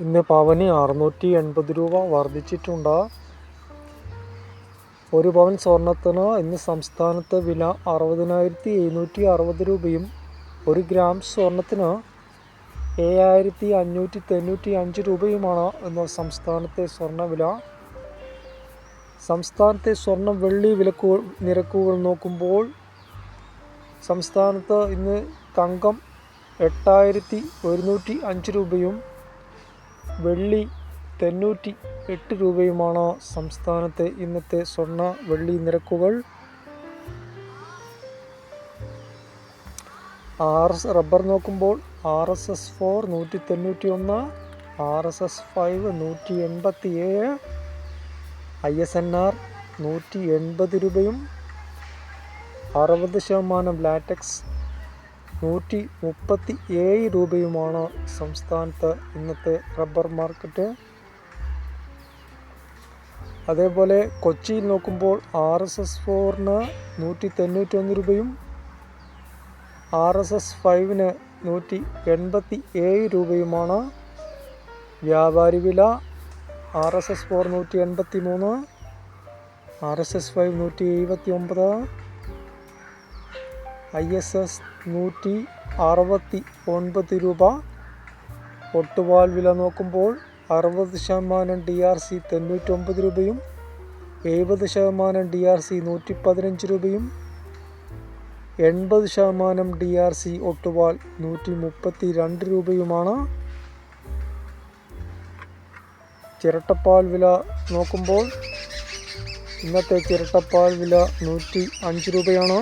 ഇന്ന് പവന് 680 രൂപ വർദ്ധിച്ചിട്ടുണ്ട്. ഒരു പവൻ സ്വർണത്തിന് ഇന്ന് സംസ്ഥാനത്ത് വില 60,760 രൂപയും 1 ഗ്രാം സ്വർണത്തിന് 7,595 രൂപയുമാണ് ഇന്ന് സംസ്ഥാനത്തെ സ്വർണ്ണവില. സംസ്ഥാനത്തെ സ്വർണം വെള്ളി നിരക്കുകൾ നോക്കുമ്പോൾ സംസ്ഥാനത്ത് ഇന്ന് തങ്കം 8,105 രൂപയും വെള്ളി 98 രൂപയുമാണ് സംസ്ഥാനത്തെ ഇന്നത്തെ സ്വർണ്ണ വെള്ളി നിരക്കുകൾ. റബ്ബർ നോക്കുമ്പോൾ RSS4 191, RSS5 187, ISNR 180 രൂപയും 60% ലാറ്റക്സ് 137 രൂപയുമാണ് സംസ്ഥാനത്ത് ഇന്നത്തെ റബ്ബർ മാർക്കറ്റ്. അതേപോലെ കൊച്ചിയിൽ നോക്കുമ്പോൾ RSS4 191 രൂപയും RSS5 187 രൂപയുമാണ് വ്യാപാരി വില. RSS4 183, RSS5 179, ISS 169 രൂപ. ഒട്ടുപാൽ വില നോക്കുമ്പോൾ 60% DRC 99 രൂപയും 70% DRC 115 രൂപയും 80% DRC ഒട്ടുപാൽ 132 രൂപയുമാണ്. ചിരട്ടപ്പാൽ വില നോക്കുമ്പോൾ ഇന്നത്തെ ചിരട്ടപ്പാൽ വില 105 രൂപയാണ്.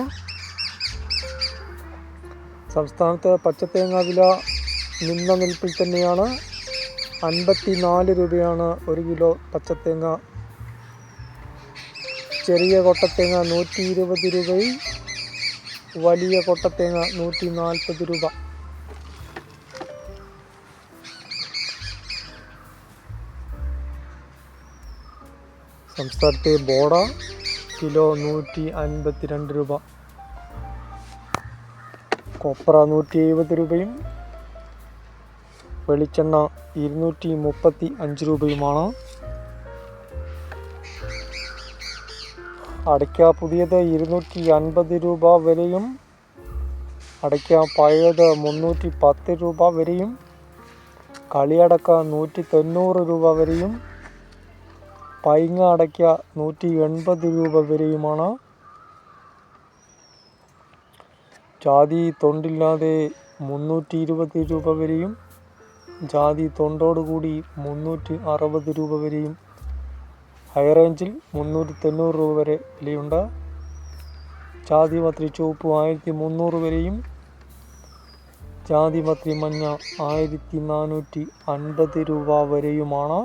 സംസ്ഥാനത്ത് പച്ചത്തേങ്ങ വില നിന്ന നിൽപ്പിൽ തന്നെയാണ്. 54 രൂപയാണ് 1 കിലോ പച്ചത്തേങ്ങ. ചെറിയ കൊട്ടത്തേങ്ങ 120 രൂപയും വലിയ കൊട്ടത്തേങ്ങ 140 രൂപ. സംസ്ഥാനത്തെ ബോഡ കിലോ 152 രൂപ. കൊപ്ര 170 രൂപയും വെളിച്ചെണ്ണ 235 രൂപയുമാണ്. അടയ്ക്ക പുതിയത് 250 രൂപ വരെയും അടയ്ക്ക പഴയത് 310 രൂപ വരെയും കളിയടക്ക 190 രൂപ വരെയും പൈങ്ങ അടയ്ക്ക 180 രൂപ വരെയുമാണ്. ജാതി തൊണ്ടില്ലാതെ 320 രൂപ വരെയും ജാതി തൊണ്ടോടുകൂടി 360 രൂപ വരെയും ഹൈ റേഞ്ചിൽ 390 രൂപ വരെ വിലയുണ്ട്. ജാതി മത്രി ചുവപ്പ് 1,300 വരെയും ജാതി മത്രി മഞ്ഞ 1,450 രൂപ വരെയുമാണ്.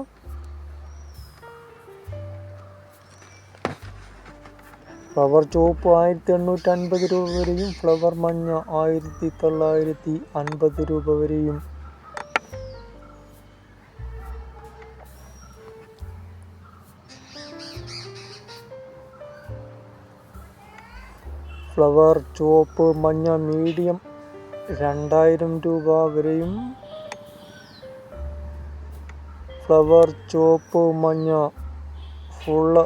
ഫ്ലവർ ചുവപ്പ് 1,850 രൂപ വരെയും ഫ്ലവർ മഞ്ഞ 1,950 രൂപ വരെയും ഫ്ലവർ ചുവപ്പ് മഞ്ഞ മീഡിയം 2,000 രൂപ വരെയും ഫ്ലവർ ചുവപ്പ് മഞ്ഞ ഫുള്ള്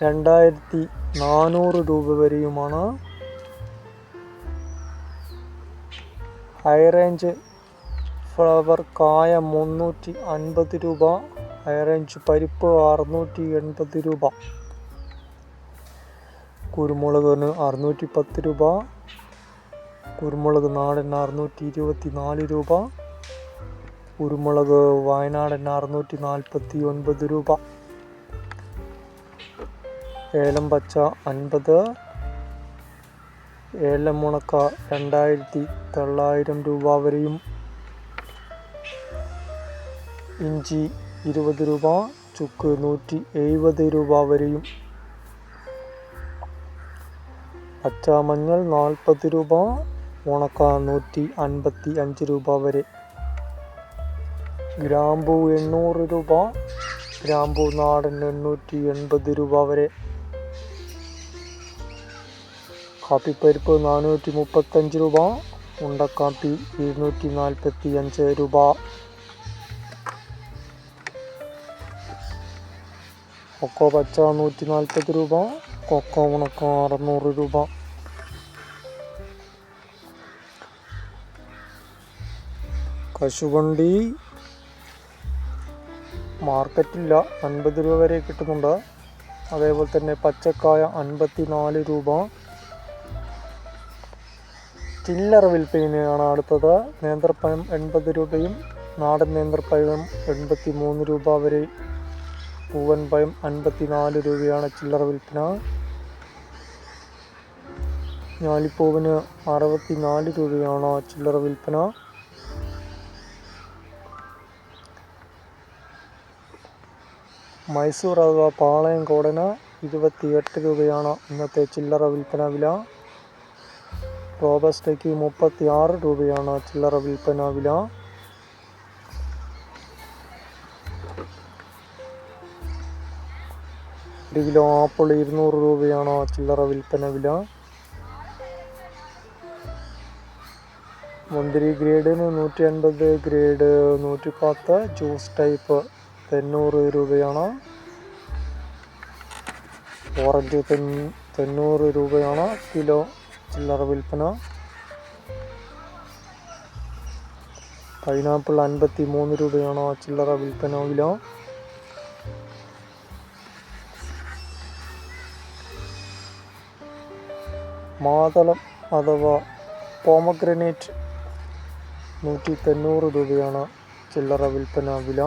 2,400 രൂപ വരെയുമാണ്. ഹൈ റേഞ്ച് ഫ്ലവർ കായ 350 രൂപ. ഹൈ റേഞ്ച് പരിപ്പ് 680 രൂപ. കുരുമുളകിന് 610 രൂപ. കുരുമുളക് നാടൻ 624 രൂപ. കുരുമുളക് വയനാടൻ 649 രൂപ. ഏലം പച്ച 50. ഏലം ഉണക്ക 2,900 രൂപ വരെയും ഇഞ്ചി 20 രൂപ. ചുക്ക് 170 രൂപ വരെയും പച്ചാമഞ്ഞൾ 40 രൂപ. ഉണക്ക 155 രൂപ വരെ. ഗ്രാമ്പൂ 800 രൂപ. ഗ്രാമ്പൂ നാടൻ 880 രൂപ വരെ. കാപ്പിപ്പരിപ്പ് 435 രൂപ. ഉണ്ടക്കാപ്പി 245 രൂപ. കൊക്കോ പച്ച 140 രൂപ, കൊക്കോ ഉണക്ക 600 രൂപ. കശുവണ്ടി മാർക്കറ്റില്ല, 50 രൂപ വരെ കിട്ടുന്നുണ്ട്. അതേപോലെ തന്നെ പച്ചക്കായ 54 രൂപ. ചില്ലറ വിൽപ്പനയാണ് അടുത്തത്. നേന്ത്രപ്പഴം 80 രൂപയും നാടൻ നേന്ത്രപ്പഴം 83 രൂപ വരെ. പൂവൻ പഴം 54 രൂപയാണ് ചില്ലറ വിൽപ്പന. ഞാലിപ്പൂവിന് 64 രൂപയാണ് ചില്ലറ വിൽപ്പന. മൈസൂർ അഥവാ പാളയം കോടന് 28 രൂപയാണ് ഇന്നത്തെ ചില്ലറ വിൽപ്പന വില. റോബസ്റ്റയ്ക്ക് 36 രൂപയാണ് ചില്ലറ വിൽപ്പന വില. ഒരു കിലോ ആപ്പിൾ 200 രൂപയാണ് ചില്ലറ വിൽപ്പന വില. മുന്തിരി ഗ്രേഡിന് 150, ഗ്രേഡ് 110, ജ്യൂസ് ടൈപ്പ് 90 രൂപയാണ്. ഓറഞ്ച് 90 രൂപയാണ് കിലോ ചില്ലറ വിൽപ്പന. പൈനാപ്പിൾ 53 രൂപയാണ് ചില്ലറ വിൽപ്പന വില. മാതളം അഥവാ പോമഗ്രനേറ്റ് 190 രൂപയാണ് ചില്ലറ വിൽപ്പന വില.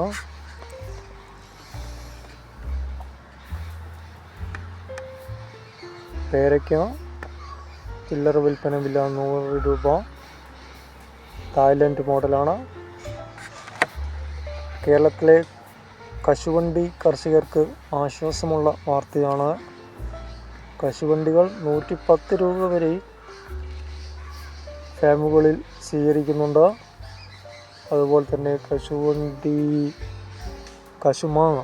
പേരയ്ക്ക ചില്ലറ വിൽപ്പന വില 100 രൂപ. തായ്ലൻഡ് മോഡലാണ്. കേരളത്തിലെ കശുവണ്ടി കർഷകർക്ക് ആശ്വാസമുള്ള വാർത്തയാണ്. കശുവണ്ടികൾ 110 രൂപ വരെ ഫാമുകളിൽ സ്വീകരിക്കുന്നുണ്ട്. അതുപോലെ തന്നെ കശുമാങ്ങ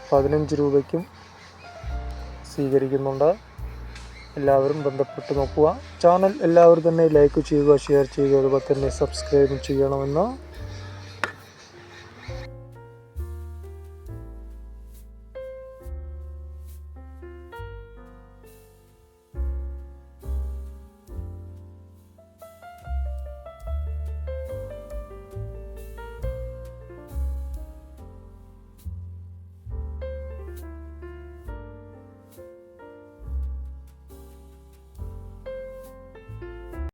15 രൂപയ്ക്കും സ്വീകരിക്കുന്നുണ്ട്. എല്ലാവരും ബന്ധപ്പെട്ട് നോക്കുക. ചാനൽ എല്ലാവരും തന്നെ ലൈക്ക് ചെയ്യുക, ഷെയർ ചെയ്യുക, അതുപോലെ തന്നെ സബ്സ്ക്രൈബ് ചെയ്യണമെന്ന്